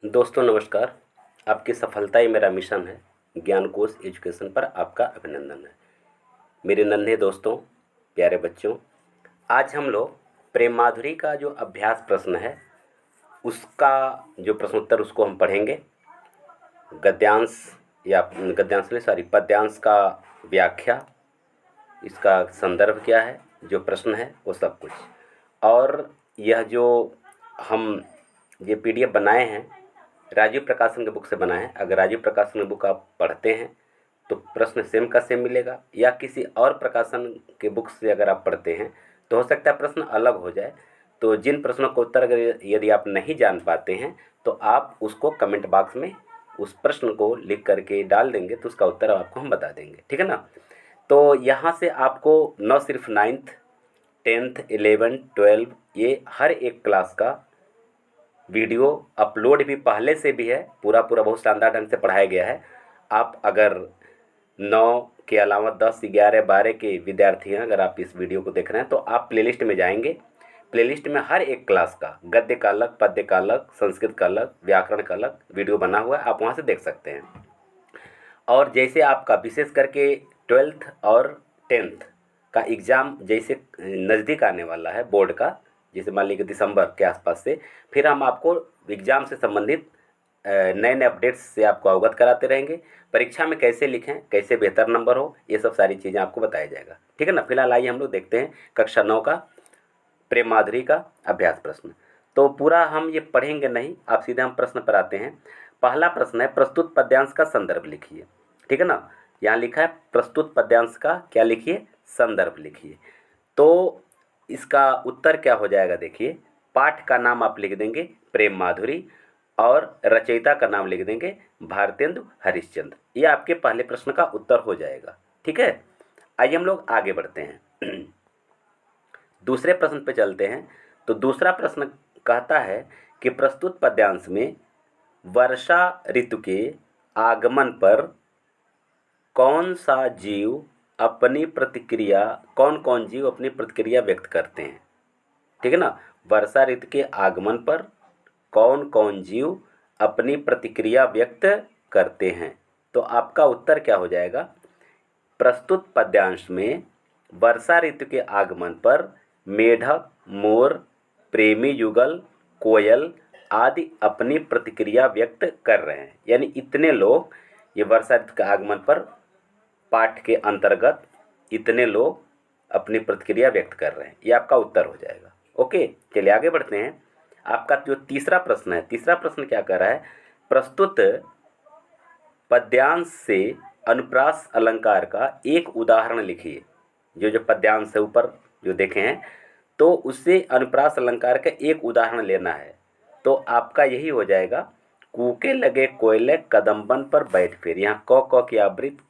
दोस्तों नमस्कार। आपकी सफलता ही मेरा मिशन है। ज्ञान कोश एजुकेशन पर आपका अभिनंदन है। मेरे नन्हे दोस्तों, प्यारे बच्चों, आज हम लोग प्रेम माधुरी का जो अभ्यास प्रश्न है उसका जो प्रश्नोत्तर उसको हम पढ़ेंगे। गद्यांश या गद्यांश नहीं, सॉरी, पद्यांश का व्याख्या, इसका संदर्भ क्या है, जो प्रश्न है वो सब कुछ। और यह जो हम ये पीडीएफ बनाए हैं राजीव प्रकाशन के बुक से बनाए हैं। अगर राजीव प्रकाशन की बुक आप पढ़ते हैं तो प्रश्न सेम का सेम मिलेगा, या किसी और प्रकाशन के बुक से अगर आप पढ़ते हैं तो हो सकता है प्रश्न अलग हो जाए। तो जिन प्रश्नों का उत्तर अगर यदि आप नहीं जान पाते हैं तो आप उसको कमेंट बॉक्स में उस प्रश्न को लिख करके डाल देंगे तो उसका उत्तर आपको हम बता देंगे, ठीक है ना। तो यहाँ से आपको न सिर्फ 9th 10th 11 12 ये हर एक क्लास का वीडियो अपलोड भी पहले से भी है, पूरा बहुत शानदार ढंग से पढ़ाया गया है। आप अगर 9 के अलावा 10 11 12 के विद्यार्थी हैं, अगर आप इस वीडियो को देख रहे हैं तो आप प्लेलिस्ट में जाएंगे। प्लेलिस्ट में हर एक क्लास का गद्य का अलग, पद्य का अलग, संस्कृत का अलग, व्याकरण का अलग वीडियो बना हुआ है, आप वहाँ से देख सकते हैं। और जैसे आपका विशेष करके 12th और 10th का एग्ज़ाम जैसे नज़दीक आने वाला है बोर्ड का, जैसे मान लीजिए दिसंबर के आसपास से, फिर हम आपको एग्ज़ाम से संबंधित नए नए अपडेट्स से आपको अवगत कराते रहेंगे। परीक्षा में कैसे लिखें, कैसे बेहतर नंबर हो, ये सब सारी चीज़ें आपको बताया जाएगा, ठीक है ना। फिलहाल आइए हम लोग देखते हैं कक्षा 9 का प्रेम माधुरी का अभ्यास प्रश्न। तो पूरा हम ये पढ़ेंगे नहीं, आप सीधे हम प्रश्न पर आते हैं। पहला प्रश्न है, प्रस्तुत पद्यांश का संदर्भ लिखिए, ठीक है ना। यहाँ लिखा है प्रस्तुत पद्यांश का क्या लिखिए, संदर्भ लिखिए। तो इसका उत्तर क्या हो जाएगा, देखिए, पाठ का नाम आप लिख देंगे प्रेम माधुरी और रचयिता का नाम लिख देंगे भारतेंदु हरिश्चंद्र। ये आपके पहले प्रश्न का उत्तर हो जाएगा, ठीक है। आइए हम लोग आगे बढ़ते हैं। दूसरे प्रश्न पे चलते हैं। तो दूसरा प्रश्न कहता है कि प्रस्तुत पद्यांश में वर्षा ऋतु के आगमन पर कौन कौन जीव अपनी प्रतिक्रिया व्यक्त करते हैं, ठीक है ना। वर्षा ऋतु के आगमन पर कौन कौन जीव अपनी प्रतिक्रिया व्यक्त करते हैं। तो आपका उत्तर क्या हो जाएगा, प्रस्तुत पद्यांश में वर्षा ऋतु के आगमन पर मेढक, मोर, प्रेमी युगल, कोयल आदि अपनी प्रतिक्रिया व्यक्त कर रहे हैं। यानी इतने लोग ये वर्षा ऋतु के आगमन पर पाठ के अंतर्गत इतने लोग अपनी प्रतिक्रिया व्यक्त कर रहे हैं। ये आपका उत्तर हो जाएगा। ओके, चलिए आगे बढ़ते हैं। आपका जो तीसरा प्रश्न है, तीसरा प्रश्न क्या कर रहा है, प्रस्तुत पद्यांश से अनुप्रास अलंकार का एक उदाहरण लिखिए। जो पद्यांश है ऊपर जो देखे हैं, तो उससे अनुप्रास अलंकार का एक उदाहरण लेना है। तो आपका यही हो जाएगा, कूके लगे कोयले कदम्बन पर बैठ फिर। यहाँ क की आवृत्ति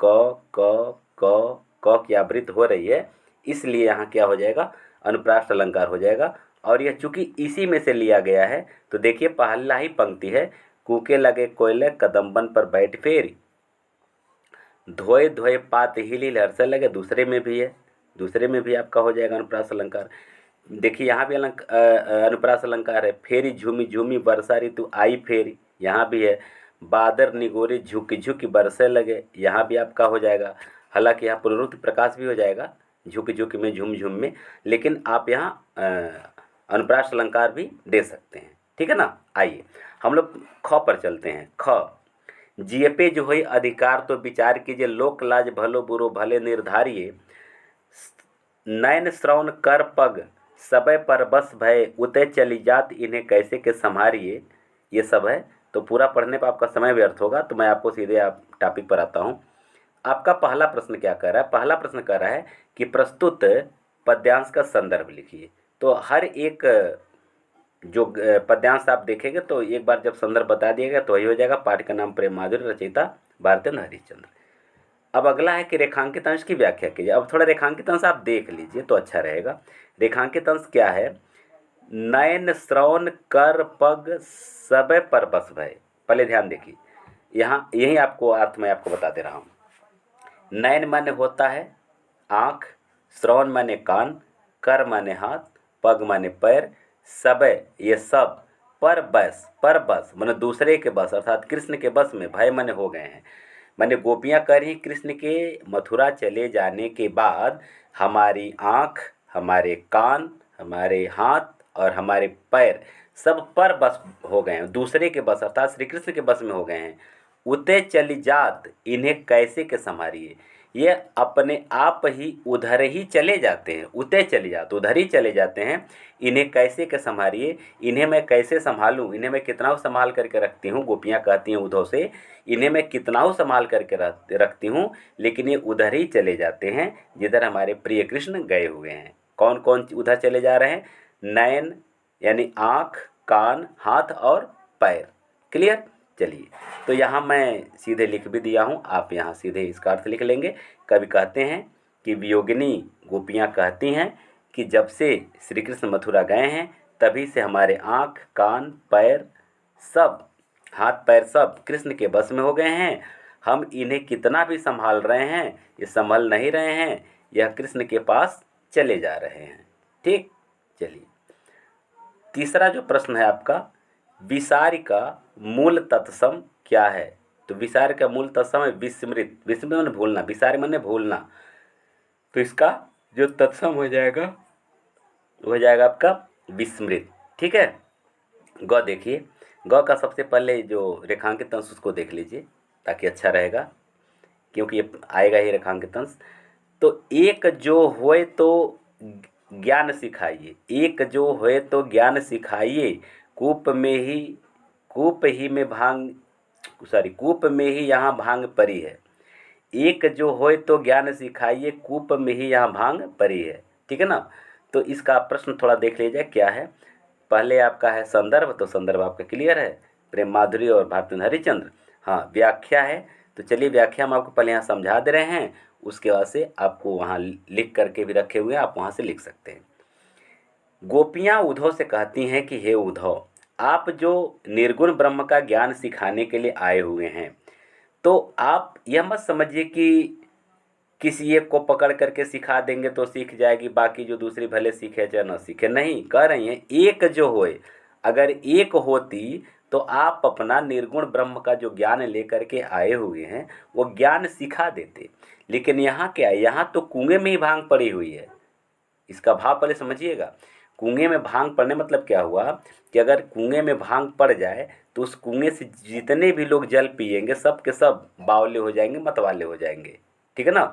क की आवृत्ति हो रही है, इसलिए यहाँ क्या हो जाएगा, अनुप्रास अलंकार हो जाएगा। और यह चूंकि इसी में से लिया गया है, तो देखिए पहला ही पंक्ति है, कूके लगे कोयले कदम्बन पर बैठ फेरी, धोए धोए पात हिली हर्षे लगे, दूसरे में भी है, दूसरे में भी आपका हो जाएगा अनुप्रास अलंकार। देखिए यहाँ भी अनुप्रास अलंकार है, फेरी झूमी झूमी वर्षा ऋतु आई फेरी, यहाँ भी है, बादर निगोरी झुकी झुकी बरसे लगे, यहाँ भी आपका हो जाएगा। हालांकि यहाँ पुनरुक्ति प्रकाश भी हो जाएगा, झुकी झुकी में झुम झुम में, लेकिन आप यहाँ अनुप्रास अलंकार भी दे सकते हैं, ठीक है ना। आइए हम लोग ख पर चलते हैं। ख, जिये पे जो है अधिकार तो विचार कीजिए, लोक लाज भलो बुरो भले निर्धारिये, नयन श्रवण कर पग सबय पर बस भय, उतय चली जात इन्हें कैसे के संभारिये। ये सब है, तो पूरा पढ़ने पर आपका समय व्यर्थ होगा, तो मैं आपको सीधे आप टॉपिक पर आता हूँ। आपका पहला प्रश्न क्या कर रहा है, पहला प्रश्न कर रहा है कि प्रस्तुत पद्यांश का संदर्भ लिखिए। तो हर एक जो पद्यांश आप देखेंगे तो एक बार जब संदर्भ बता दिएगा तो वही हो जाएगा, पाठ का नाम प्रेम माधुरी, रचयिता भारतेंदु हरिश्चंद्र। अब अगला है कि रेखांकित अंश की व्याख्या कीजिए। अब थोड़ा रेखांकित अंश आप देख लीजिए तो अच्छा रहेगा। रेखांकित अंश क्या है, नयन श्रवण कर पग सबय पर बस भय। पहले ध्यान देखिए, यहाँ यही आपको अर्थ मैं आपको बता दे रहा हूँ। नयन माने होता है आँख, श्रवण माने कान, कर माने हाथ, पग माने पैर, सबय ये सब, पर बस माने दूसरे के बस अर्थात कृष्ण के बस में भय मन हो गए हैं। माने गोपियाँ कह रही कृष्ण के मथुरा चले जाने के बाद हमारी आँख, हमारे कान, हमारे हाथ और हमारे पैर सब पर बस हो गए हैं, दूसरे के बस अर्थात श्री कृष्ण के बस में हो गए हैं। उते चली जात इन्हें कैसे के संभारिए, ये अपने आप ही उधर ही चले जाते हैं, उते चली जात उधर ही चले जाते हैं। इन्हें कैसे के संभारिए, इन्हें मैं कैसे संभालूं, इन्हें मैं कितना संभाल करके रखती हूँ। गोपियाँ कहती हैं उद्धव से, इन्हें मैं कितना संभाल करके रखती हूँ, लेकिन ये उधर ही चले जाते हैं जिधर हमारे प्रिय कृष्ण गए हुए हैं। कौन कौन उधर चले जा रहे हैं? नयन यानी आँख, कान, हाथ और पैर। क्लियर? चलिए, तो यहाँ मैं सीधे लिख भी दिया हूँ, आप यहाँ सीधे इसका अर्थ लिख लेंगे। कवि कहते हैं कि वियोगिनी गोपियाँ कहती हैं कि जब से श्री कृष्ण मथुरा गए हैं तभी से हमारे आँख, कान, पैर सब, हाथ पैर सब कृष्ण के बस में हो गए हैं। हम इन्हें कितना भी संभाल रहे हैं, ये संभल नहीं रहे हैं, यह कृष्ण के पास चले जा रहे हैं। ठीक, चलिए तीसरा जो प्रश्न है आपका, विसार का मूल तत्सम क्या है? तो विसार का मूल तत्सम है विस्मृत। विस्मृत माने भूलना, विसार माने भूलना। तो इसका जो तत्सम हो जाएगा वो हो जाएगा आपका विस्मृत। ठीक है, ग देखिए, ग का सबसे पहले जो रेखांकित अंश उसको देख लीजिए ताकि अच्छा रहेगा, क्योंकि ये आएगा ही रेखांकित अंश। तो एक जो होए तो ज्ञान सिखाइए, एक जो होए तो ज्ञान सिखाइए, कूप ही में भांग, कूप में ही यहाँ भांग परी है। एक जो होए तो ज्ञान सिखाइए, कूप में ही यहाँ भांग परी है। ठीक है ना? तो इसका प्रश्न थोड़ा देख लीजिए क्या है। पहले आपका है संदर्भ, तो संदर्भ आपका क्लियर है, प्रेम माधुरी और भारतेंदु हरिश्चंद्र। हाँ, व्याख्या है, तो चलिए व्याख्या हम आपको पहले यहाँ समझा दे रहे हैं, उसके बाद से आपको वहाँ लिख करके भी रखे हुए हैं, आप वहाँ से लिख सकते हैं। गोपियाँ उद्धव से कहती हैं कि हे उद्धव, आप जो निर्गुण ब्रह्म का ज्ञान सिखाने के लिए आए हुए हैं, तो आप यह मत समझिए कि किसी एक को पकड़ करके सिखा देंगे तो सीख जाएगी, बाकी जो दूसरी भले सीखे चाहे न सीखे। नहीं, कह रही हैं एक जो होए, अगर एक होती तो आप अपना निर्गुण ब्रह्म का जो ज्ञान लेकर के आए हुए हैं वो ज्ञान सिखा देते। लेकिन यहाँ क्या है, यहाँ तो कुएं में ही भांग पड़ी हुई है। इसका भाव पहले समझिएगा। कुएं में भांग पड़ने मतलब क्या हुआ कि अगर कुएं में भांग पड़ जाए तो उस कुएं से जितने भी लोग जल पिएंगे सब के सब बावले हो जाएंगे, मतवाले हो जाएंगे। ठीक है ना?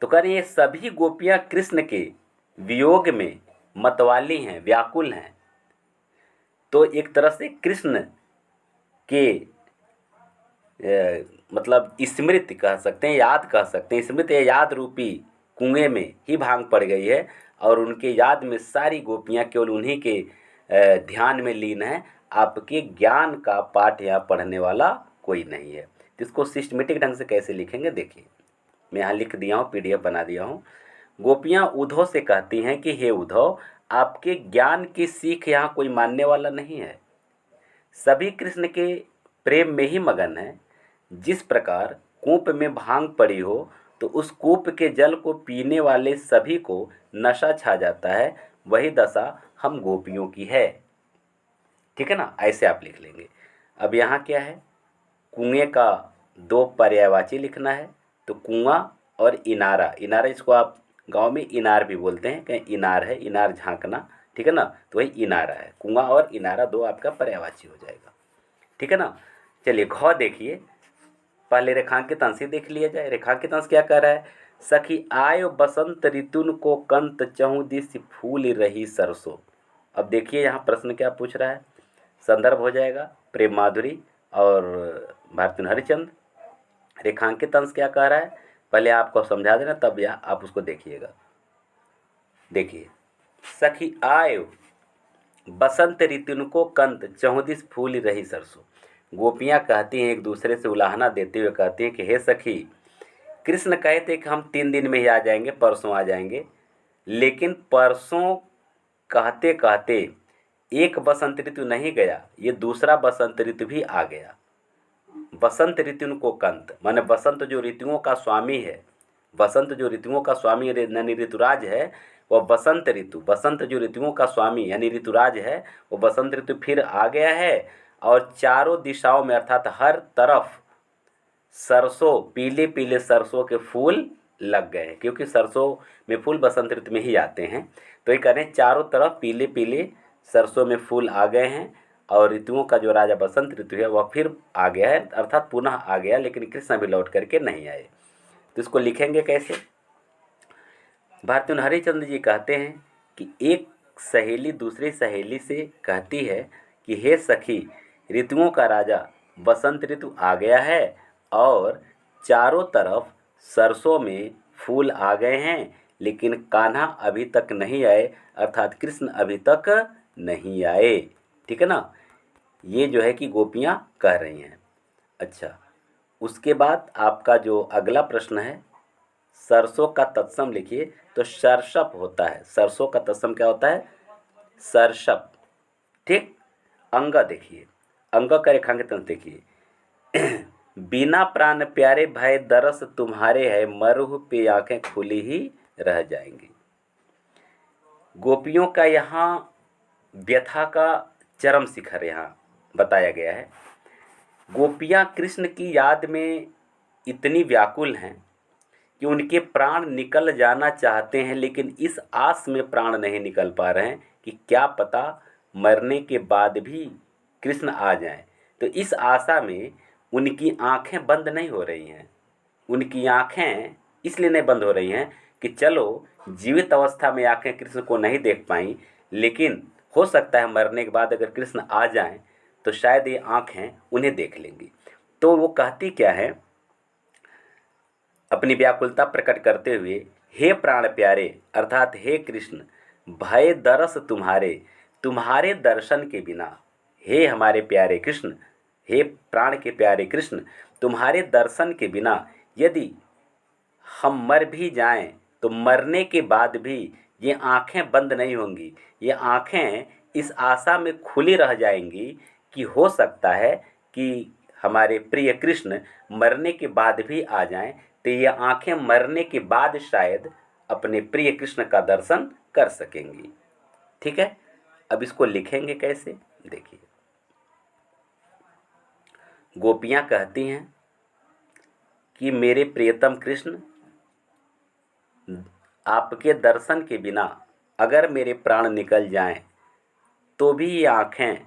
तो कह रही ये सभी गोपियाँ कृष्ण के वियोग में मतवाली हैं, व्याकुल हैं। तो एक तरह से कृष्ण के मतलब स्मृति कह सकते हैं, याद कह सकते हैं, स्मृति या याद रूपी कुएं में ही भांग पड़ गई है और उनके याद में सारी गोपियाँ केवल उन्हीं के ध्यान में लीन हैं। आपके ज्ञान का पाठ यहाँ पढ़ने वाला कोई नहीं है। तो इसको सिस्टमेटिक ढंग से कैसे लिखेंगे देखिए, मैं यहाँ लिख दिया हूँ, PDF बना दिया हूँ। गोपियाँ उद्धव से कहती हैं कि हे उद्धव, आपके ज्ञान की सीख यहाँ कोई मानने वाला नहीं है। सभी कृष्ण के प्रेम में ही मगन है। जिस प्रकार कूप में भांग पड़ी हो तो उस कूप के जल को पीने वाले सभी को नशा छा जाता है, वही दशा हम गोपियों की है। ठीक है ना? ऐसे आप लिख लेंगे। अब यहाँ क्या है, कुएं का दो पर्यायवाची लिखना है। तो कुआं और इनारा, इनारा इसको आप गांव में इनार भी बोलते हैं, कहीं इनार है, इनार झांकना। ठीक है ना? तो वही इनारा है। कुआं और इनारा दो आपका पर्यायवाची हो जाएगा। ठीक है ना? चलिए घ देखिए, पहले रेखांकित अंश ही देख लिया जाए। रेखांकित अंश क्या कह रहा है? सखी आयो बसंत ऋतुन को कंत चहु दिस फूल रही सरसों। अब देखिए यहाँ प्रश्न क्या पूछ रहा है। संदर्भ हो जाएगा प्रेम माधुरी और भारतेंदु हरिश्चंद्र। रेखांकित अंश क्या कह रहा है पहले आपको समझा देना, तब यह आप उसको देखिएगा। देखिए, सखी आयो बसंत ऋतुन को कंत चहुदिस फूल रही सरसों। गोपियाँ कहती हैं एक दूसरे से उलाहना देते हुए कहती हैं कि हे सखी, कृष्ण कहते कि हम 3 दिन में ही आ जाएंगे, परसों आ जाएंगे, लेकिन परसों कहते कहते एक बसंत ऋतु नहीं गया, ये दूसरा बसंत ऋतु भी आ गया। बसंत ऋतु को कंत माने बसंत जो ऋतुओं का स्वामी है, बसंत जो ऋतुओं का स्वामी यानी ऋतुराज है, वह बसंत ऋतु, बसंत जो ऋतुओं का स्वामी यानी ऋतुराज है, वो बसंत ऋतु फिर आ गया है और चारों दिशाओं में अर्थात हर तरफ सरसों, पीले पीले सरसों के फूल लग गए हैं, क्योंकि सरसों में फूल बसंत ऋतु में ही आते हैं। तो ये कह रहे हैं चारों तरफ पीले पीले सरसों में फूल आ गए हैं और ऋतुओं का जो राजा बसंत ऋतु है वह फिर आ गया है, अर्थात पुनः आ गया, लेकिन कृष्ण अभी लौट करके नहीं आए। तो इसको लिखेंगे कैसे? भारतीय हरिश्चंद्र जी कहते हैं कि एक सहेली दूसरी सहेली से कहती है कि हे सखी, ऋतुओं का राजा बसंत ऋतु आ गया है और चारों तरफ सरसों में फूल आ गए हैं, लेकिन कान्हा अभी तक नहीं आए, अर्थात कृष्ण अभी तक नहीं आए। ठीक है ना, ये जो है कि गोपियाँ कह रही हैं। अच्छा, उसके बाद आपका जो अगला प्रश्न है, सरसों का तत्सम लिखिए। तो सरसप होता है, सरसों का तत्सम क्या होता है? सरसप। ठीक, अंग देखिए, अंग का रेखांकन देखिए। बिना प्राण प्यारे भय दरस तुम्हारे है, मरुह पे आंखें खुली ही रह जाएंगी। गोपियों का यहाँ व्यथा का चरम शिखर यहाँ बताया गया है। गोपियाँ कृष्ण की याद में इतनी व्याकुल हैं कि उनके प्राण निकल जाना चाहते हैं, लेकिन इस आस में प्राण नहीं निकल पा रहे हैं कि क्या पता मरने के बाद भी कृष्ण आ जाएं। तो इस आशा में उनकी आंखें बंद नहीं हो रही हैं। उनकी आंखें इसलिए नहीं बंद हो रही हैं कि चलो जीवित अवस्था में आंखें कृष्ण को नहीं देख पाई, लेकिन हो सकता है मरने के बाद अगर कृष्ण आ जाएं तो शायद ये आंखें उन्हें देख लेंगी। तो वो कहती क्या है, अपनी व्याकुलता प्रकट करते हुए, हे प्राण प्यारे अर्थात हे कृष्ण, भय दरस तुम्हारे, तुम्हारे दर्शन के बिना, हे हमारे प्यारे कृष्ण, हे प्राण के प्यारे कृष्ण, तुम्हारे दर्शन के बिना यदि हम मर भी जाएं तो मरने के बाद भी ये आँखें बंद नहीं होंगी। ये आँखें इस आशा में खुली रह जाएंगी कि हो सकता है कि हमारे प्रिय कृष्ण मरने के बाद भी आ जाएं, तो ये आँखें मरने के बाद शायद अपने प्रिय कृष्ण का दर्शन कर सकेंगी। ठीक है, अब इसको लिखेंगे कैसे देखिए। गोपियाँ कहती हैं कि मेरे प्रियतम कृष्ण, आपके दर्शन के बिना अगर मेरे प्राण निकल जाएं तो भी ये आँखें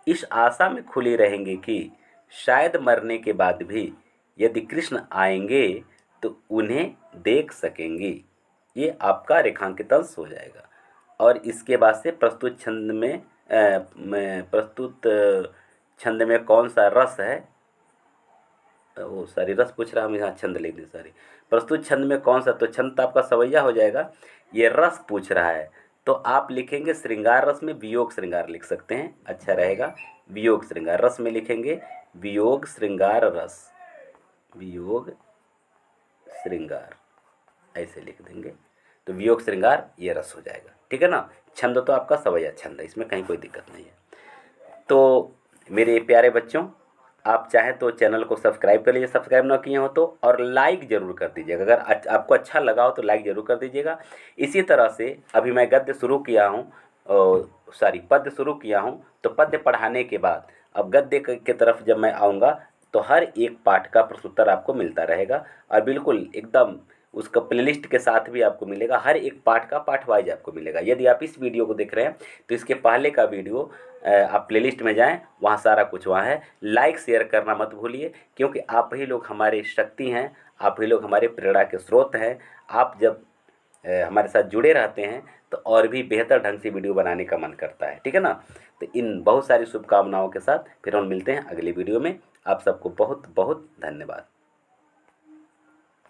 इस आशा में खुली रहेंगी कि शायद मरने के बाद भी यदि कृष्ण आएंगे तो उन्हें देख सकेंगी। ये आपका रेखांकित अंश हो जाएगा। और इसके बाद से प्रस्तुत छंद में कौन सा रस है, वो सारी रस पूछ रहा हूँ, यहाँ छंद लिख दी सारी। प्रस्तुत छंद में कौन सा, तो छंद तो आपका सवैया हो जाएगा। ये रस पूछ रहा है तो आप लिखेंगे श्रृंगार रस में वियोग श्रृंगार लिख सकते हैं, अच्छा रहेगा। वियोग श्रृंगार रस में लिखेंगे वियोग श्रृंगार रस, वियोग श्रृंगार ऐसे लिख देंगे तो वियोग श्रृंगार ये रस हो जाएगा। ठीक है ना, छंद तो आपका सवैया छंद है, इसमें कहीं कोई दिक्कत नहीं है। तो मेरे प्यारे बच्चों, आप चाहें तो चैनल को सब्सक्राइब कर लीजिए, सब्सक्राइब ना किए हो तो, और लाइक ज़रूर कर दीजिएगा। अगर आपको अच्छा लगा हो तो लाइक ज़रूर कर दीजिएगा। इसी तरह से अभी मैं गद्य शुरू किया हूँ, पद्य शुरू किया हूँ, तो पद्य पढ़ाने के बाद अब गद्य की तरफ जब मैं आऊँगा तो हर एक पाठ का प्रश्नोत्तर आपको मिलता रहेगा और बिल्कुल एकदम उसका प्लेलिस्ट के साथ भी आपको मिलेगा। हर एक पाठ का पार्ट वाइज आपको मिलेगा। यदि आप इस वीडियो को देख रहे हैं तो इसके पहले का वीडियो आप प्लेलिस्ट में जाएं, वहाँ सारा कुछ वहाँ है। लाइक शेयर करना मत भूलिए, क्योंकि आप ही लोग हमारी शक्ति हैं, आप ही लोग हमारे प्रेरणा के स्रोत हैं। आप जब हमारे साथ जुड़े रहते हैं तो और भी बेहतर ढंग से वीडियो बनाने का मन करता है। ठीक है ना, तो इन बहुत सारी शुभकामनाओं के साथ फिर हम मिलते हैं अगली वीडियो में। आप सबको बहुत बहुत धन्यवाद।